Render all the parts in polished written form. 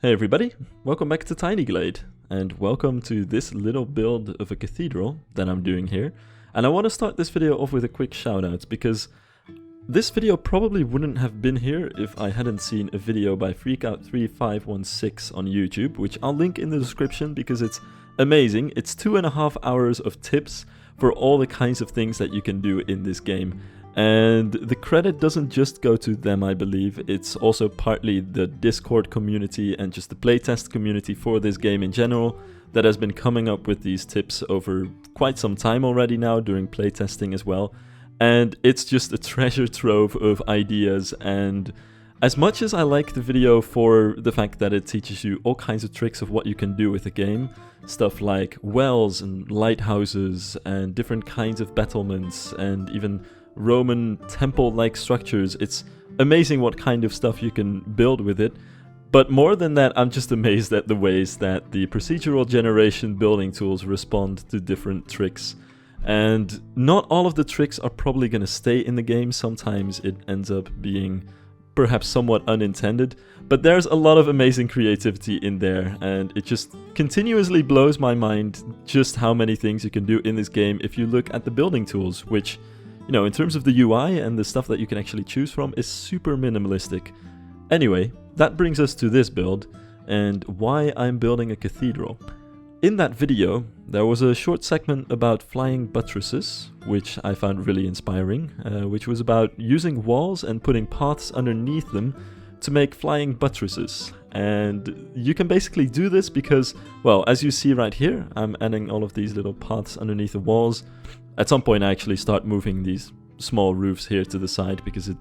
Hey everybody, welcome back to Tiny Glade, and welcome to this little build of a cathedral that I'm doing here. And I want to start this video off with a quick shout out, because this video probably wouldn't have been here if I hadn't seen a video by Freakout3516 on YouTube, which I'll link in the description because it's amazing. It's 2.5 hours of tips for all the kinds of things that you can do in this game. And the credit doesn't just go to them, I believe. It's also partly the Discord community and just the playtest community for this game in general that has been coming up with these tips over quite some time already now during playtesting as well. And it's just a treasure trove of ideas, and as much as I like the video for the fact that it teaches you all kinds of tricks of what you can do with the game, stuff like wells and lighthouses and different kinds of battlements and even Roman temple-like structures. It's amazing what kind of stuff you can build with it. But more than that, I'm just amazed at the ways that the procedural generation building tools respond to different tricks. And not all of the tricks are probably going to stay in the game. Sometimes it ends up being perhaps somewhat unintended, but there's a lot of amazing creativity in there, and it just continuously blows my mind just how many things you can do in this game if you look at the building tools, which, you know, in terms of the UI and the stuff that you can actually choose from, is super minimalistic. Anyway, that brings us to this build and why I'm building a cathedral. In that video, there was a short segment about flying buttresses, which I found really inspiring, which was about using walls and putting paths underneath them to make flying buttresses. And you can basically do this because, well, as you see right here, I'm adding all of these little paths underneath the walls. At some point I actually start moving these small roofs here to the side because it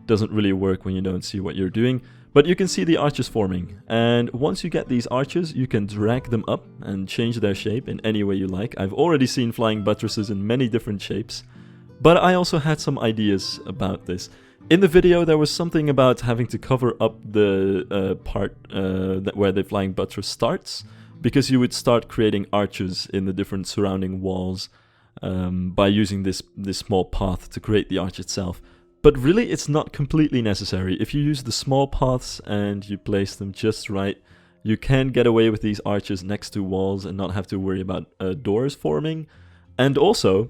doesn't really work when you don't see what you're doing. But you can see the arches forming, and once you get these arches, you can drag them up and change their shape in any way you like. I've already seen flying buttresses in many different shapes, but I also had some ideas about this. In the video, there was something about having to cover up the part where the flying buttress starts, because you would start creating arches in the different surrounding walls by using this small path to create the arch itself. But really, it's not completely necessary. If you use the small paths and you place them just right, you can get away with these arches next to walls and not have to worry about doors forming. And also,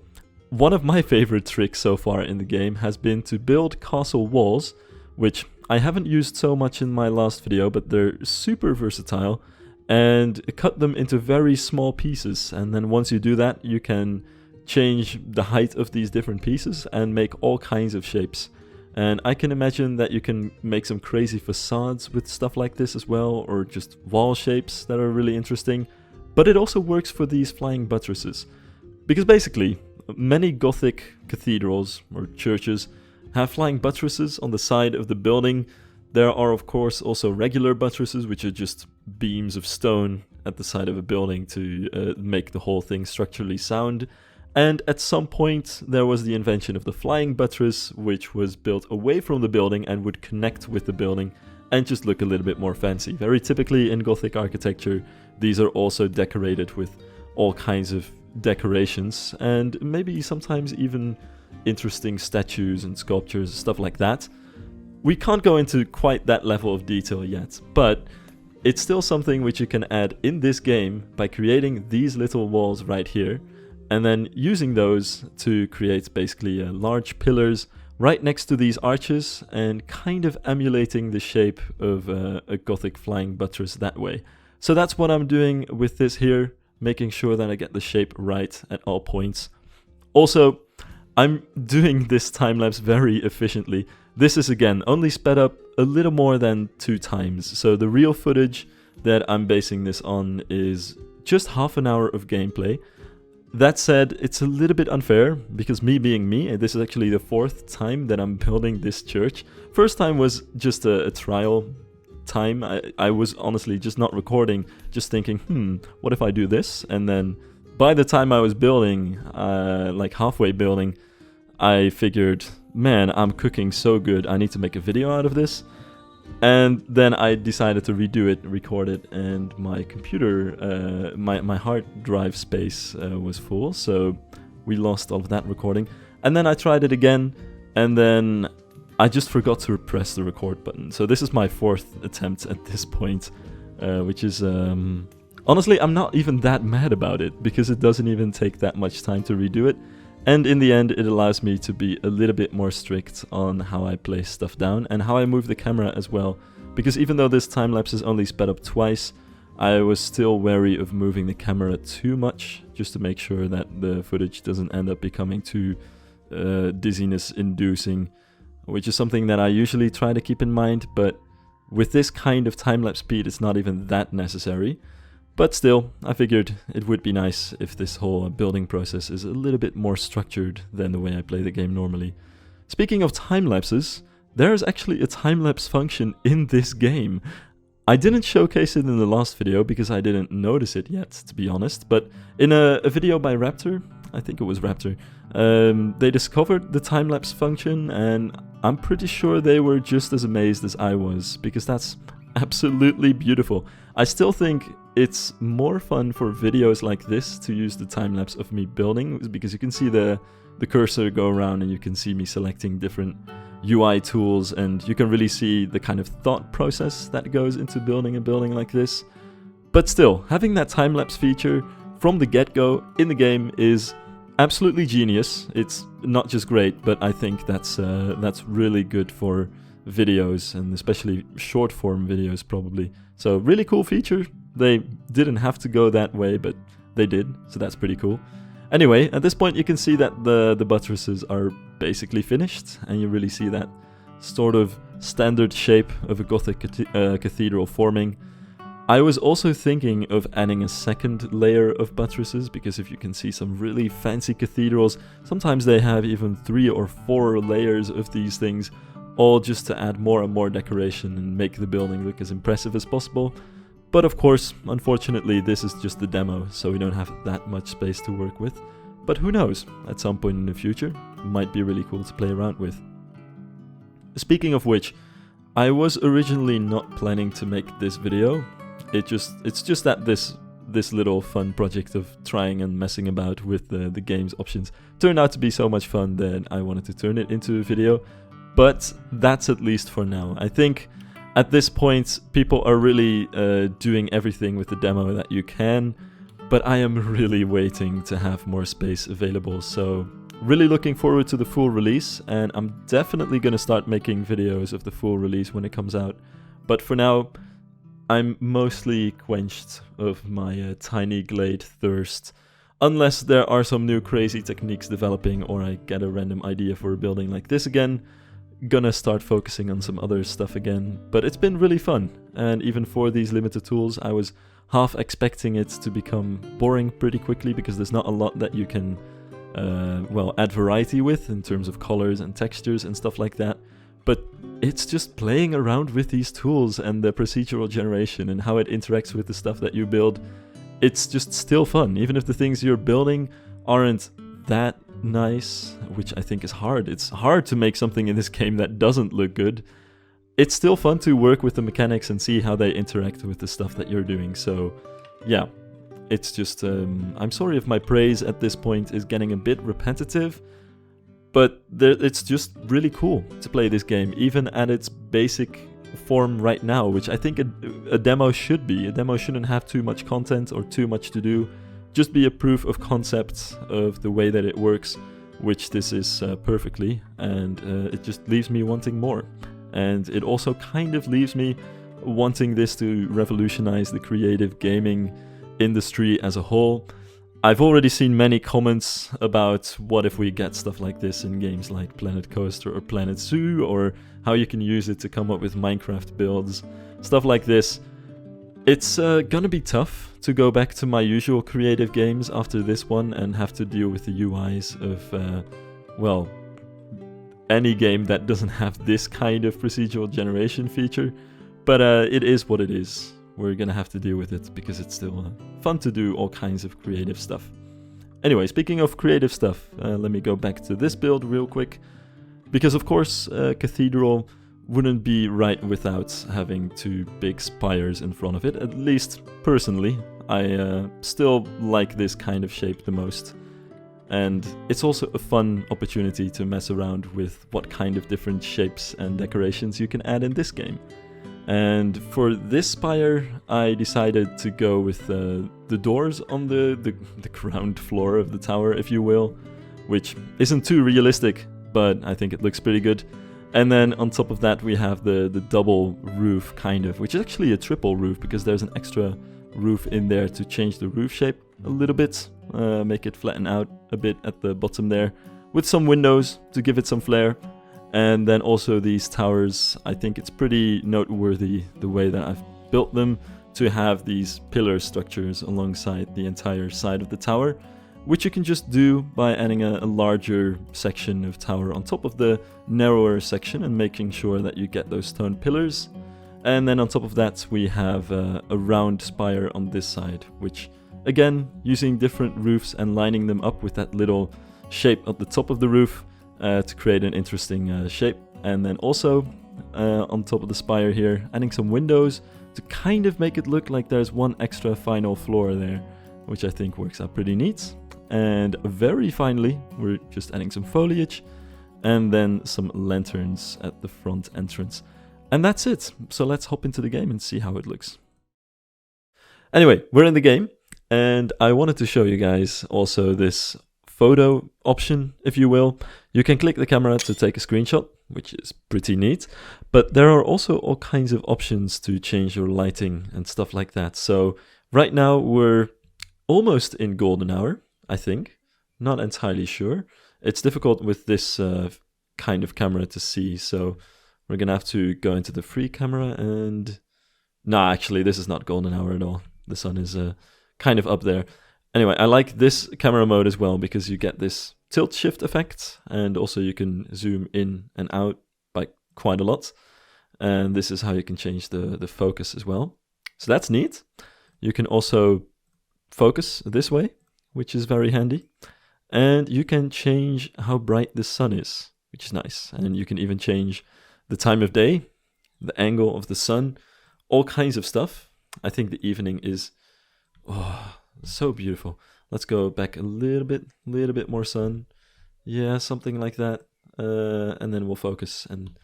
one of my favorite tricks so far in the game has been to build castle walls, which I haven't used so much in my last video, but they're super versatile, and cut them into very small pieces. And then once you do that, you can change the height of these different pieces and make all kinds of shapes. And I can imagine that you can make some crazy facades with stuff like this as well, or just wall shapes that are really interesting. But it also works for these flying buttresses, because basically many Gothic cathedrals or churches have flying buttresses on the side of the building. There are of course also regular buttresses, which are just beams of stone at the side of a building to make the whole thing structurally sound. And at some point there was the invention of the flying buttress, which was built away from the building and would connect with the building and just look a little bit more fancy. Very typically in Gothic architecture, these are also decorated with all kinds of decorations and maybe sometimes even interesting statues and sculptures, stuff like that. We can't go into quite that level of detail yet, but it's still something which you can add in this game by creating these little walls right here, and then using those to create basically large pillars right next to these arches and kind of emulating the shape of a Gothic flying buttress that way. So that's what I'm doing with this here, making sure that I get the shape right at all points. Also, I'm doing this time-lapse very efficiently. This is again only sped up a little more than 2 times. So the real footage that I'm basing this on is just half an hour of gameplay. That said, it's a little bit unfair, because me being me, this is actually the 4th time that I'm building this church. First time was just a trial time. I was honestly just not recording, just thinking, what if I do this? And then by the time I was building, like halfway building, I figured, man, I'm cooking so good, I need to make a video out of this. And then I decided to redo it, record it, and my computer, my hard drive space was full, so we lost all of that recording. And then I tried it again, and then I just forgot to press the record button. So this is my 4th attempt at this point. which is... honestly, I'm not even that mad about it, because it doesn't even take that much time to redo it. And in the end, it allows me to be a little bit more strict on how I place stuff down and how I move the camera as well. Because even though this time-lapse is only sped up twice, I was still wary of moving the camera too much, just to make sure that the footage doesn't end up becoming too dizziness-inducing, which is something that I usually try to keep in mind, but with this kind of time-lapse speed, it's not even that necessary. But still, I figured it would be nice if this whole building process is a little bit more structured than the way I play the game normally. Speaking of time-lapses, there is actually a time-lapse function in this game. I didn't showcase it in the last video because I didn't notice it yet, to be honest, but in a video by Raptor, I think it was Raptor, they discovered the time-lapse function, and I'm pretty sure they were just as amazed as I was, because that's absolutely beautiful. I still think it's more fun for videos like this to use the time-lapse of me building, because you can see the cursor go around and you can see me selecting different UI tools, and you can really see the kind of thought process that goes into building a building like this. But still, having that time-lapse feature from the get-go in the game is absolutely genius. It's not just great, but I think that's really good for videos, and especially short-form videos probably. So really cool feature. They didn't have to go that way, but they did, so that's pretty cool. Anyway, at this point you can see that the buttresses are basically finished, and you really see that sort of standard shape of a Gothic cathedral forming. I was also thinking of adding a second layer of buttresses, because if you can see some really fancy cathedrals, sometimes they have even 3 or 4 layers of these things, all just to add more and more decoration and make the building look as impressive as possible. But of course, unfortunately, this is just the demo, so we don't have that much space to work with. But who knows, at some point in the future, it might be really cool to play around with. Speaking of which, I was originally not planning to make this video. It's just that this little fun project of trying and messing about with the game's options turned out to be so much fun that I wanted to turn it into a video. But that's at least for now. I think at this point people are really doing everything with the demo that you can, but I am really waiting to have more space available. So really looking forward to the full release, and I'm definitely going to start making videos of the full release when it comes out. But for now, I'm mostly quenched of my tiny Glade thirst. Unless there are some new crazy techniques developing, or I get a random idea for a building like this again, gonna start focusing on some other stuff again. But it's been really fun, and even for these limited tools I was half expecting it to become boring pretty quickly, because there's not a lot that you can well, add variety with in terms of colors and textures and stuff like that. But it's just playing around with these tools and the procedural generation and how it interacts with the stuff that you build. It's just still fun, even if the things you're building aren't that nice, which I think is hard. It's hard to make something in this game that doesn't look good. It's still fun to work with the mechanics and see how they interact with the stuff that you're doing. So yeah, it's just I'm sorry if my praise at this point is getting a bit repetitive, but it's just really cool to play this game, even at its basic form right now, which I think a demo should be. A demo shouldn't have too much content or too much to do, just be a proof of concept of the way that it works, which this is perfectly, and it just leaves me wanting more. And it also kind of leaves me wanting this to revolutionize the creative gaming industry as a whole. I've already seen many comments about what if we get stuff like this in games like Planet Coaster or Planet Zoo, or how you can use it to come up with Minecraft builds, stuff like this. It's gonna be tough to go back to my usual creative games after this one and have to deal with the UIs of, well, any game that doesn't have this kind of procedural generation feature. But it is what it is. We're gonna have to deal with it, because it's still fun to do all kinds of creative stuff. Anyway, speaking of creative stuff, let me go back to this build real quick, because of course Cathedral wouldn't be right without having 2 big spires in front of it. At least personally, I still like this kind of shape the most. And it's also a fun opportunity to mess around with what kind of different shapes and decorations you can add in this game. And for this spire, I decided to go with the doors on the ground floor of the tower, if you will, which isn't too realistic, but I think it looks pretty good. And then on top of that we have the double roof, kind of, which is actually a triple roof, because there's an extra roof in there to change the roof shape a little bit, make it flatten out a bit at the bottom there, with some windows to give it some flair. And then also these towers, I think it's pretty noteworthy the way that I've built them, to have these pillar structures alongside the entire side of the tower, which you can just do by adding a larger section of tower on top of the narrower section and making sure that you get those stone pillars. And then on top of that we have a round spire on this side, which again, using different roofs and lining them up with that little shape at the top of the roof to create an interesting shape. And then also on top of the spire here, adding some windows to kind of make it look like there's one extra final floor there, which I think works out pretty neat. And very finally, we're just adding some foliage and then some lanterns at the front entrance. And that's it. So let's hop into the game and see how it looks. Anyway, we're in the game, and I wanted to show you guys also this photo option, if you will. You can click the camera to take a screenshot, which is pretty neat, but there are also all kinds of options to change your lighting and stuff like that. So right now we're almost in golden hour, I think. Not entirely sure. It's difficult with this kind of camera to see, so we're gonna have to go into the free camera and... Nah, actually this is not golden hour at all. The sun is kind of up there. Anyway, I like this camera mode as well, because you get this tilt shift effect, and also you can zoom in and out by quite a lot. And this is how you can change the focus as well. So that's neat. You can also focus this way, which is very handy. And you can change how bright the sun is, which is nice. And you can even change the time of day, the angle of the sun, all kinds of stuff. I think the evening is so beautiful. Let's go back a little bit more sun. Yeah, something like that. And then we'll focus and...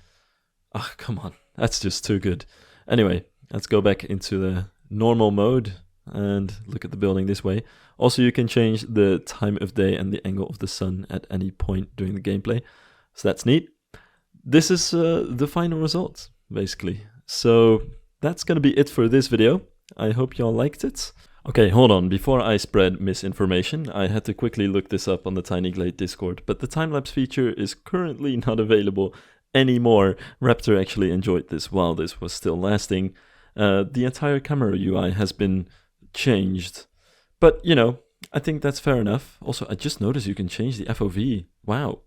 come on, that's just too good. Anyway, let's go back into the normal mode and look at the building this way. Also, you can change the time of day and the angle of the sun at any point during the gameplay. So that's neat. This is the final result, basically. So that's gonna be it for this video. I hope y'all liked it. Okay, hold on. Before I spread misinformation, I had to quickly look this up on the Tiny Glade Discord, but the time-lapse feature is currently not available anymore. Raptor actually enjoyed this while this was still lasting. The entire camera UI has been changed, but you know, I think that's fair enough. Also, I just noticed you can change the FOV. Wow.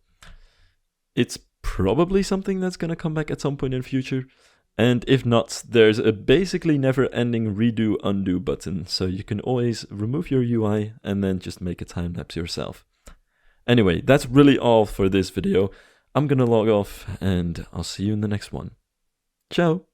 It's probably something that's gonna come back at some point in the future. And if not, there's a basically never-ending redo undo button, so you can always remove your UI and then just make a time-lapse yourself. Anyway, that's really all for this video. I'm gonna log off and I'll see you in the next one. Ciao!